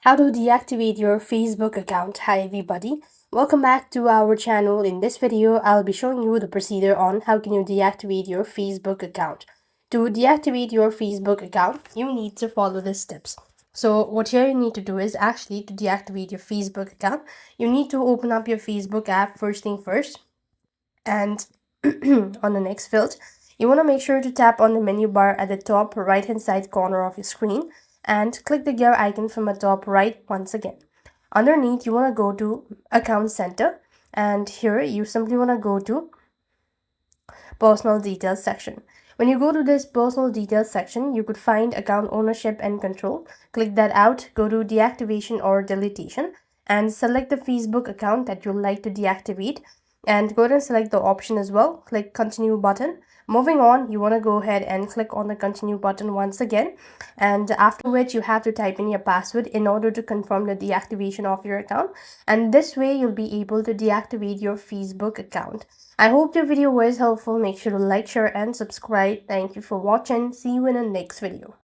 How to deactivate your Facebook account. Hi everybody, welcome back to our channel. In this video, I'll be showing you the procedure on how can you deactivate your Facebook account. To deactivate your Facebook account, you need to follow the steps. So what here you need to do is actually to deactivate your Facebook account, you need to open up your Facebook app first thing first, and on the next field, you want to make sure to tap on the menu bar at the top right hand side corner of your screen and click the gear icon from the top right once again. Underneath, you want to go to Account Center, and here you simply want to go to Personal Details section. When you go to this Personal Details section, you could find Account Ownership and Control. Click that out, go to Deactivation or Deletion, and select the Facebook account that you'd like to deactivate. And go ahead and select the option as well. Click Continue button. Moving on, you want to go ahead and click on the Continue button once again. And after which, you have to type in your password in order to confirm the deactivation of your account. And this way, you'll be able to deactivate your Facebook account. I hope the video was helpful. Make sure to like, share, and subscribe. Thank you for watching. See you in the next video.